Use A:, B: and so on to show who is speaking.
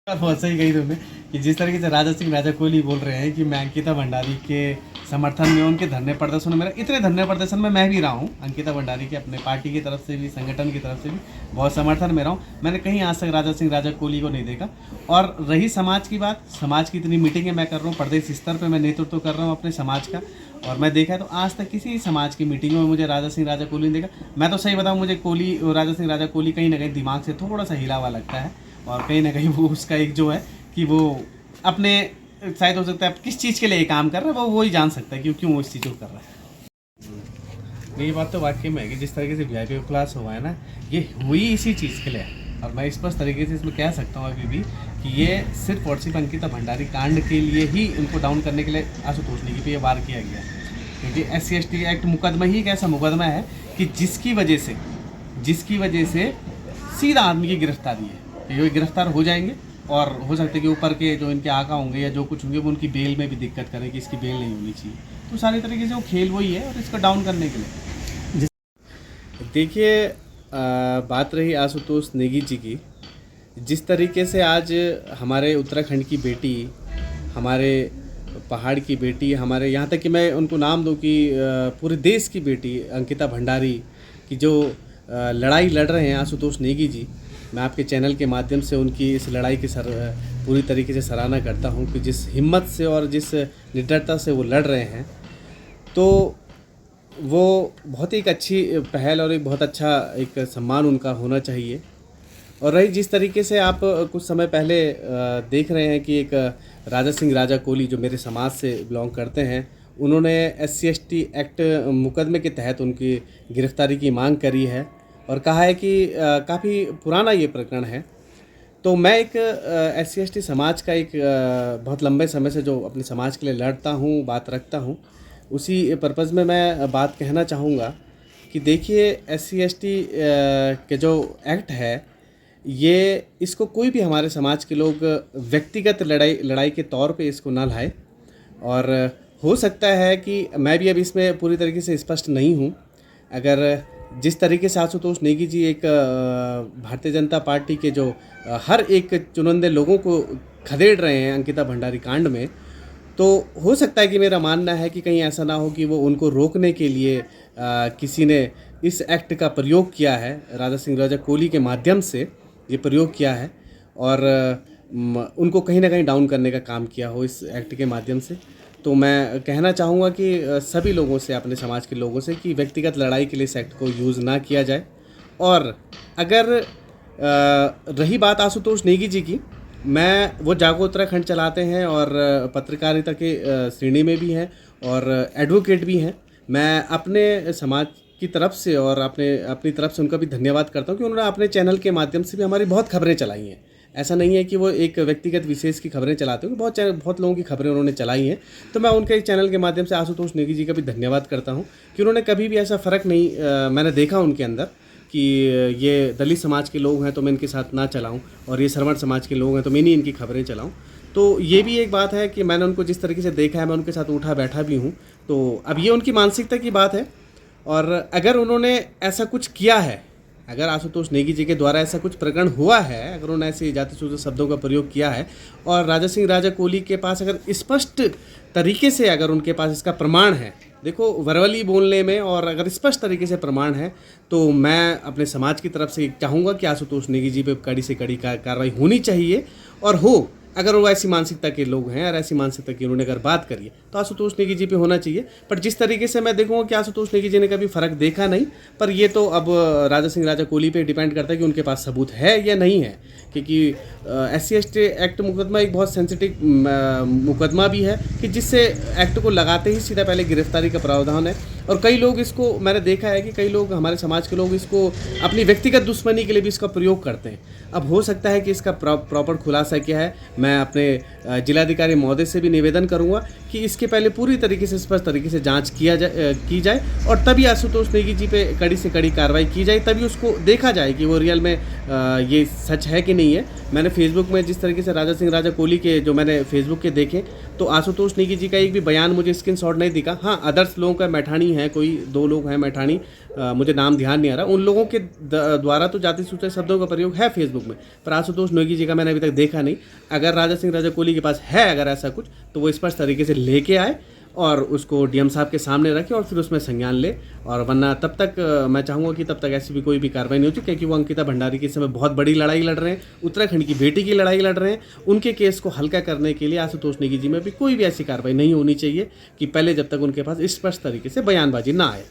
A: बहुत सही कही तुमने कि जिस तरीके से राजा सिंह राजा कोहली बोल रहे हैं कि मैं अंकिता भंडारी के समर्थन में, उनके धरने प्रदर्शन में, मेरा इतने धरने प्रदर्शन में मैं भी रहा हूँ। अंकिता भंडारी के अपने पार्टी की तरफ से भी, संगठन की तरफ से भी बहुत समर्थन में रहा हूँ। मैंने कहीं आज तक राजा सिंह राजा कोहली को नहीं देखा। और रही समाज की बात, समाज की इतनी मीटिंगें मैं कर रहा हूँ, प्रदेश स्तर पर मैं नेतृत्व कर रहा हूँ अपने समाज का, और मैं देखा तो आज तक किसी समाज की मीटिंगों में मुझे राजा सिंह राजा कोहली नहीं देखा। मैं तो सही बताऊँ, मुझे राजा सिंह राजा कोहली कहीं ना कहीं दिमाग से थोड़ा सा हिला हुआ लगता है, और कहीं ना कहीं वो उसका एक जो है कि वो अपने, शायद हो सकता है किस चीज़ के लिए काम कर रहा है वो ही जान सकता है कि क्यों वो इस चीज़ को कर रहा है। ये बात तो वाकई में है कि जिस तरीके से वीआईपी क्लास हुआ है ना, ये हुई इसी चीज़ के लिए है। और मैं स्पष्ट तरीके से इसमें कह सकता हूँ अभी भी कि ये सिर्फ और सिर्फ अंकिता भंडारी कांड के लिए ही उनको डाउन करने के लिए आशुतोष नेगी पे ये वार किया गया है। क्योंकि SC/ST एक्ट मुकदमा ही एक ऐसा मुकदमा है कि जिसकी वजह से सीधा आदमी की गिरफ्तारी है। ये गिरफ्तार हो जाएंगे और हो सकता है कि ऊपर के जो इनके आका होंगे या जो कुछ होंगे वो उनकी बेल में भी दिक्कत करें कि इसकी बेल नहीं होनी चाहिए। तो सारी तरीके से वो खेल वही है और इसको डाउन करने के लिए। देखिए, बात रही आशुतोष नेगी जी की, जिस तरीके से आज हमारे उत्तराखंड की बेटी, हमारे पहाड़ की बेटी, हमारे यहाँ तक कि मैं उनको नाम दूँ कि पूरे देश की बेटी अंकिता भंडारी की जो लड़ाई लड़ रहे हैं आशुतोष नेगी जी, मैं आपके चैनल के माध्यम से उनकी इस लड़ाई की पूरी तरीके से सराहना करता हूं कि जिस हिम्मत से और जिस निडरता से वो लड़ रहे हैं, तो वो बहुत ही एक अच्छी पहल और एक बहुत अच्छा एक सम्मान उनका होना चाहिए। और रही जिस तरीके से आप कुछ समय पहले देख रहे हैं कि एक राजा सिंह राजा कोहली जो मेरे समाज से बिलोंग करते हैं, उन्होंने SC/ST एक्ट मुकदमे के तहत उनकी गिरफ्तारी की मांग करी है और कहा है कि काफ़ी पुराना ये प्रकरण है। तो मैं एक SC/ST समाज का एक बहुत लंबे समय से जो अपने समाज के लिए लड़ता हूँ, बात रखता हूँ, उसी पर्पज़ में मैं बात कहना चाहूँगा कि देखिए SC/ST के जो एक्ट है, ये इसको कोई भी हमारे समाज के लोग व्यक्तिगत लड़ाई के तौर पे इसको ना लाए। और हो सकता है कि मैं भी अब इसमें पूरी तरीके से स्पष्ट नहीं हूँ। अगर जिस तरीके से आशुतोष नेगी जी एक भारतीय जनता पार्टी के जो हर एक चुनिंदे लोगों को खदेड़ रहे हैं अंकिता भंडारी कांड में, तो हो सकता है कि मेरा मानना है कि कहीं ऐसा ना हो कि वो उनको रोकने के लिए किसी ने इस एक्ट का प्रयोग किया है, राजा सिंह राजा कोहली के माध्यम से ये प्रयोग किया है और उनको कहीं ना कहीं डाउन करने का काम किया हो इस एक्ट के माध्यम से। तो मैं कहना चाहूँगा कि सभी लोगों से, अपने समाज के लोगों से, कि व्यक्तिगत लड़ाई के लिए इस एक्ट को यूज़ ना किया जाए। और अगर रही बात आशुतोष नेगी जी की, वो जागो उत्तराखंड चलाते हैं और पत्रकारिता के श्रेणी में भी हैं और एडवोकेट भी हैं। मैं अपने समाज की तरफ से और अपनी तरफ से उनका भी धन्यवाद करता हूँ कि उन्होंने अपने चैनल के माध्यम से भी हमारी बहुत खबरें चलाई हैं। ऐसा नहीं है कि वो एक व्यक्तिगत विशेष की खबरें चलाते हैं, बहुत लोगों की खबरें उन्होंने चलाई हैं। तो मैं उनके चैनल के माध्यम से आशुतोष नेगी जी का भी धन्यवाद करता हूं कि उन्होंने कभी भी ऐसा फ़र्क नहीं मैंने देखा उनके अंदर कि ये दलित समाज के लोग हैं तो मैं इनके साथ ना चलाऊं और ये सरवण समाज के लोग हैं तो मैं नहीं इनकी खबरें चलाऊं। तो ये भी एक बात है कि मैंने उनको जिस तरीके से देखा है, मैं उनके साथ उठा बैठा भी हूँ। तो अब ये उनकी मानसिकता की बात है। और अगर उन्होंने ऐसा कुछ किया है, अगर आशुतोष नेगी जी के द्वारा ऐसा कुछ प्रकरण हुआ है, अगर उन्होंने ऐसे जाति सूचक शब्दों का प्रयोग किया है और राजा सिंह राजा कोहली के पास अगर स्पष्ट तरीके से अगर उनके पास इसका प्रमाण है, देखो वर्बली बोलने में, और अगर स्पष्ट तरीके से प्रमाण है, तो मैं अपने समाज की तरफ से चाहूँगा कि आशुतोष नेगी जी पे कड़ी से कड़ी कार्रवाई होनी चाहिए। और हो अगर वो ऐसी मानसिकता के लोग हैं और ऐसी मानसिकता की उन्होंने अगर बात करी है तो आशुतोष नेगी जी पे होना चाहिए। पर जिस तरीके से मैं देखूँगा कि आशुतोष नेगी जी ने कभी फ़र्क देखा नहीं, पर ये तो अब राजा सिंह राजा कोहली पे डिपेंड करता है कि उनके पास सबूत है या नहीं है। क्योंकि SC/ST एक्ट मुकदमा एक बहुत सेंसिटिव मुकदमा भी है कि जिससे एक्ट को लगाते ही सीधा पहले गिरफ्तारी का प्रावधान है। और कई लोग इसको, मैंने देखा है कि कई लोग, हमारे समाज के लोग, इसको अपनी व्यक्तिगत दुश्मनी के लिए भी इसका प्रयोग करते हैं। अब हो सकता है कि इसका प्रॉपर खुलासा क्या है, मैं अपने जिलाधिकारी महोदय से भी निवेदन करूंगा कि इसके पहले पूरी तरीके से, स्पष्ट तरीके से जांच की जाए और तभी आशुतोष नेगी जी पे कड़ी से कड़ी कार्रवाई की जाए, तभी उसको देखा जाए कि वो रियल में ये सच है कि नहीं है। मैंने फेसबुक में जिस तरीके से राजा सिंह राजा कोहली के जो मैंने फेसबुक के देखे, तो आशुतोष नेगी जी का एक भी बयान मुझे स्क्रीनशॉट नहीं दिखा। हाँ, अदर्स लोगों का मैठाणी है, कोई 2 लोग हैं मैठाणी, मुझे नाम ध्यान नहीं आ रहा, उन लोगों के द्वारा तो जाति सूचक शब्दों का प्रयोग है फेसबुक में, पर आशुतोष नेगी जी का मैंने अभी तक देखा नहीं। अगर राजा सिंह राजा कोहली के पास है अगर ऐसा कुछ, तो वो स्पष्ट तरीके से लेके आए और उसको डीएम साहब के सामने रखे और फिर उसमें संज्ञान ले, और वरना तब तक मैं चाहूँगा कि तब तक ऐसी भी कोई भी कार्रवाई नहीं होती, क्योंकि वो अंकिता भंडारी के समय बहुत बड़ी लड़ाई लड़ रहे हैं, उत्तराखंड की बेटी की लड़ाई लड़ रहे हैं। उनके केस को हल्का करने के लिए आशुतोष नेगी जी में भी कोई भी ऐसी कार्रवाई नहीं होनी चाहिए कि पहले जब तक उनके पास स्पष्ट तरीके से बयानबाजी ना आए।